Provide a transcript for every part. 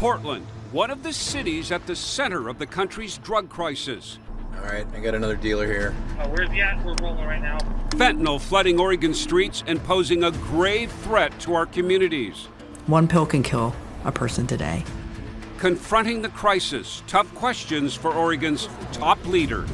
Portland, one of the cities at the center of the country's drug crisis. All right, I got another dealer here. Where's he at? We're rolling right now. Fentanyl flooding Oregon streets and posing a grave threat to our communities. One pill can kill a person today. Confronting the crisis, tough questions for Oregon's top leader.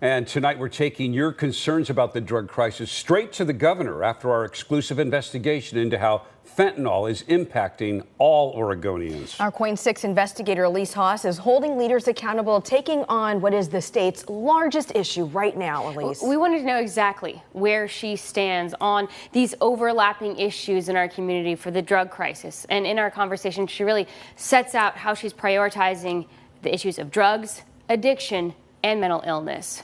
And tonight we're taking your concerns about the drug crisis straight to the governor after our exclusive investigation into how fentanyl is impacting all Oregonians. Our KOIN 6 investigator Elise Haas is holding leaders accountable, taking on what is the state's largest issue right now, Elise. We wanted to know exactly where she stands on these overlapping issues in our community for the drug crisis. And in our conversation, she really sets out how she's prioritizing the issues of drugs, addiction, and mental illness.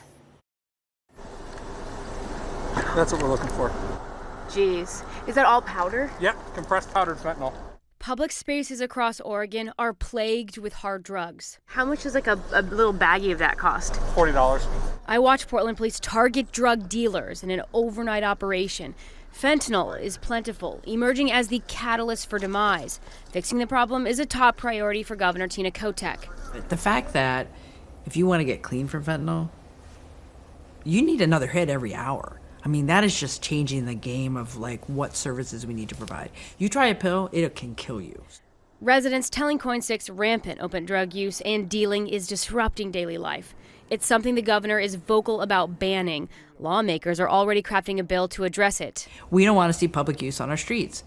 That's what we're looking for. Jeez. Is that all powder? Yep, compressed powdered fentanyl. Public spaces across Oregon are plagued with hard drugs. How much does a little baggie of that cost? $40. I watch Portland police target drug dealers in an overnight operation. Fentanyl is plentiful, emerging as the catalyst for demise. Fixing the problem is a top priority for Governor Tina Kotek. The fact that if you want to get clean from fentanyl, you need another hit every hour. I mean, that is just changing the game of what services we need to provide. You try a pill, it can kill you. Residents telling KOIN 6 rampant open drug use and dealing is disrupting daily life. It's something the governor is vocal about banning. Lawmakers are already crafting a bill to address it. We don't want to see public use on our streets.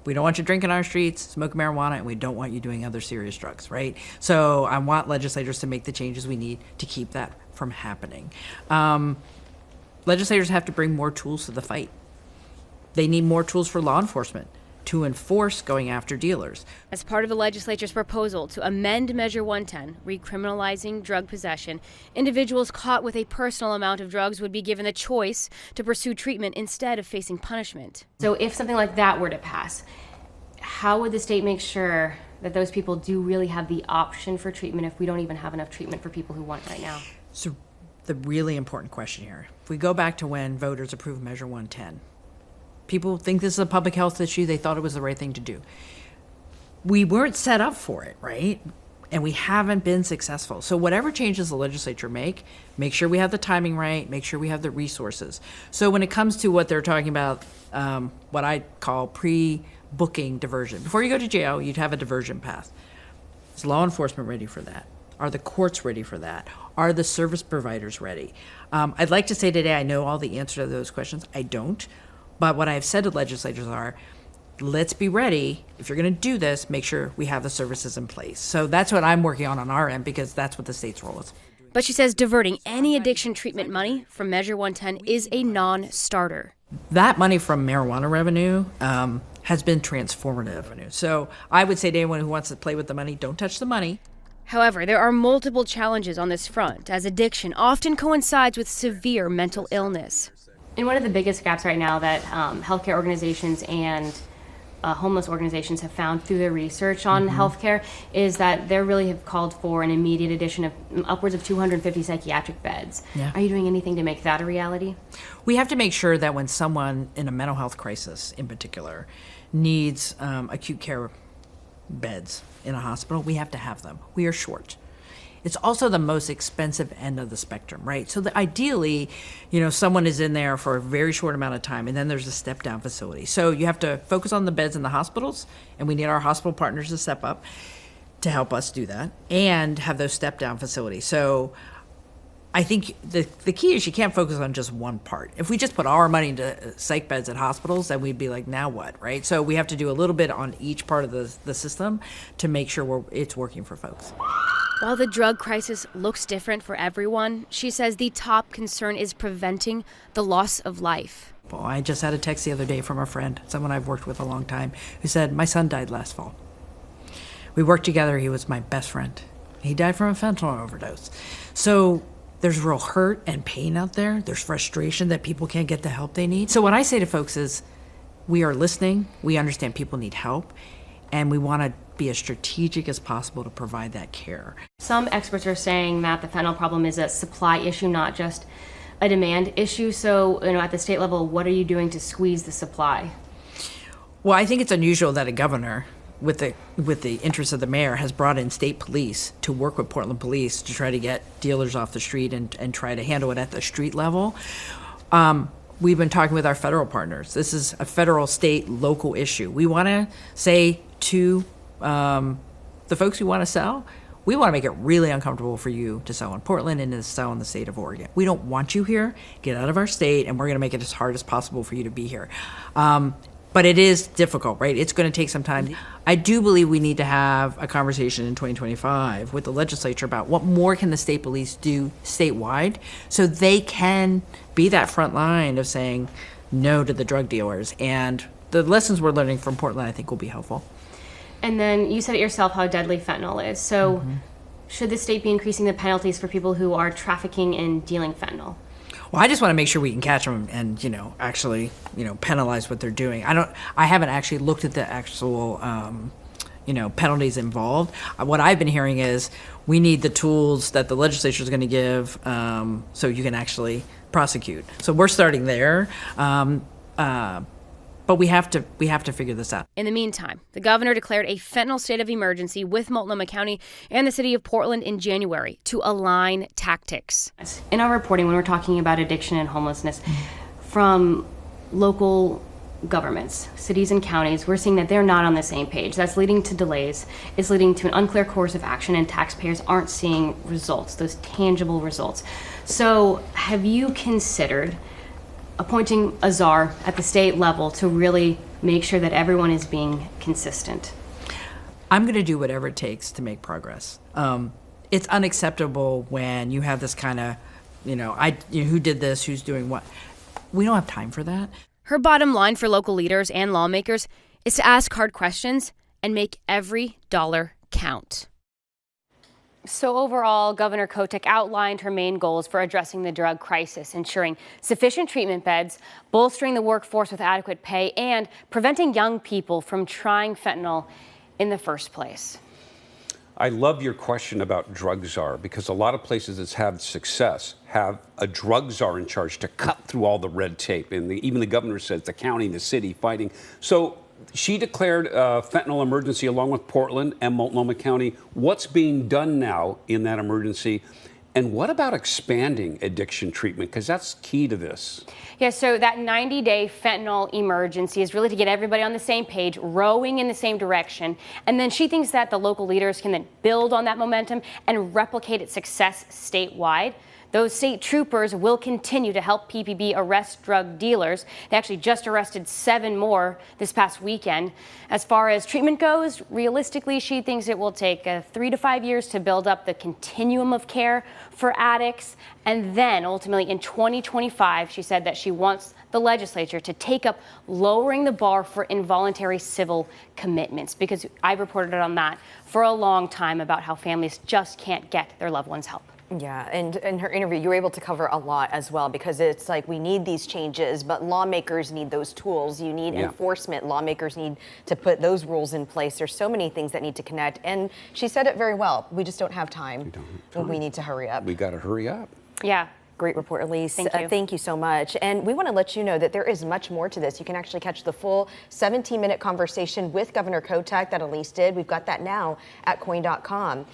We don't want you drinking on our streets, smoking marijuana, and we don't want you doing other serious drugs, right? So I want legislators to make the changes we need to keep that from happening. Legislators have to bring more tools to the fight. They need more tools for law enforcement to enforce going after dealers. As part of the legislature's proposal to amend Measure 110, recriminalizing drug possession, individuals caught with a personal amount of drugs would be given the choice to pursue treatment instead of facing punishment. So if something like that were to pass, how would the state make sure that those people do really have the option for treatment if we don't even have enough treatment for people who want it right now? So the really important question here, if we go back to when voters approved Measure 110, people think this is a public health issue. They thought it was the right thing to do. We weren't set up for it, right? And we haven't been successful. So whatever changes the legislature make sure we have the timing right, make sure we have the resources. So when it comes to what they're talking about, what I call pre-booking diversion. Before you go to jail, you'd have a diversion path. Is law enforcement ready for that? Are the courts ready for that? Are the service providers ready? I'd like to say today I know all the answers to those questions. I don't. But what I've said to legislators are, let's be ready. If you're going to do this, make sure we have the services in place. So that's what I'm working on our end, because that's what the state's role is. But she says diverting any addiction treatment money from Measure 110 is a non-starter. That money from marijuana revenue has been transformative. So I would say to anyone who wants to play with the money, don't touch the money. However, there are multiple challenges on this front, as addiction often coincides with severe mental illness. And one of the biggest gaps right now that healthcare organizations and homeless organizations have found through their research on healthcare is that they really have called for an immediate addition of upwards of 250 psychiatric beds. Yeah. Are you doing anything to make that a reality? We have to make sure that when someone in a mental health crisis in particular needs acute care beds in a hospital, we have to have them. We are short. It's also the most expensive end of the spectrum, right? So ideally, someone is in there for a very short amount of time, and then there's a step-down facility. So you have to focus on the beds in the hospitals, and we need our hospital partners to step up to help us do that, and have those step-down facilities. So I think the key is you can't focus on just one part. If we just put our money into psych beds at hospitals, then we'd be like, now what, right? So we have to do a little bit on each part of the system to make sure it's working for folks. While the drug crisis looks different for everyone, she says the top concern is preventing the loss of life. Well, I just had a text the other day from a friend, someone I've worked with a long time, who said, my son died last fall. We worked together. He was my best friend. He died from a fentanyl overdose. So there's real hurt and pain out there. There's frustration that people can't get the help they need. So what I say to folks is, we are listening. We understand people need help. And we want to be as strategic as possible to provide that care. Some experts are saying that the fentanyl problem is a supply issue, not just a demand issue. So, at the state level, what are you doing to squeeze the supply? Well, I think it's unusual that a governor, with the interest of the mayor, has brought in state police to work with Portland police to try to get dealers off the street and try to handle it at the street level. We've been talking with our federal partners. This is a federal, state, local issue. We want to say to the folks who want to sell, we want to make it really uncomfortable for you to sell in Portland and to sell in the state of Oregon. We don't want you here. Get out of our state, and we're going to make it as hard as possible for you to be here. But it is difficult, right? It's going to take some time. I do believe we need to have a conversation in 2025 with the legislature about what more can the state police do statewide so they can be that front line of saying no to the drug dealers. And the lessons we're learning from Portland, I think, will be helpful. And then you said it yourself how deadly fentanyl is. So should the state be increasing the penalties for people who are trafficking and dealing fentanyl? Well, I just want to make sure we can catch them and, actually, penalize what they're doing. I haven't actually looked at the actual, penalties involved. What I've been hearing is we need the tools that the legislature is going to give so you can actually prosecute. So we're starting there. But we have to figure this out. In the meantime, the governor declared a fentanyl state of emergency with Multnomah County and the city of Portland in January to align tactics. In our reporting, when we're talking about addiction and homelessness, from local governments, cities and counties, we're seeing that they're not on the same page. That's leading to delays. It's leading to an unclear course of action, and taxpayers aren't seeing results, those tangible results. So have you considered appointing a czar at the state level to really make sure that everyone is being consistent? I'm going to do whatever it takes to make progress. It's unacceptable when you have this kind of, who did this, who's doing what. We don't have time for that. Her bottom line for local leaders and lawmakers is to ask hard questions and make every dollar count. So overall, Governor Kotek outlined her main goals for addressing the drug crisis, ensuring sufficient treatment beds, bolstering the workforce with adequate pay, and preventing young people from trying fentanyl in the first place. I love your question about drug czar, because a lot of places that have success have a drug czar in charge to cut through all the red tape. And even the governor says the county and the city fighting. So she declared a fentanyl emergency along with Portland and Multnomah County. What's being done now in that emergency? And what about expanding addiction treatment? Because that's key to this. Yeah, so that 90-day fentanyl emergency is really to get everybody on the same page, rowing in the same direction. And then she thinks that the local leaders can then build on that momentum and replicate its success statewide. Those state troopers will continue to help PPB arrest drug dealers. They actually just arrested 7 more this past weekend. As far as treatment goes, realistically, she thinks it will take 3 to 5 years to build up the continuum of care for addicts. And then ultimately in 2025, she said that she wants the legislature to take up lowering the bar for involuntary civil commitments, because I've reported on that for a long time about how families just can't get their loved ones help. Yeah, and in her interview, you were able to cover a lot as well, because it's like we need these changes, but lawmakers need those tools. You need enforcement. Lawmakers need to put those rules in place. There's so many things that need to connect. And she said it very well. We just don't have time. We don't have time. We need to hurry up. We got to hurry up. Yeah. Great report, Elise. Thank you. Thank you so much. And we want to let you know that there is much more to this. You can actually catch the full 17-minute conversation with Governor Kotek that Elise did. We've got that now at KOIN.com.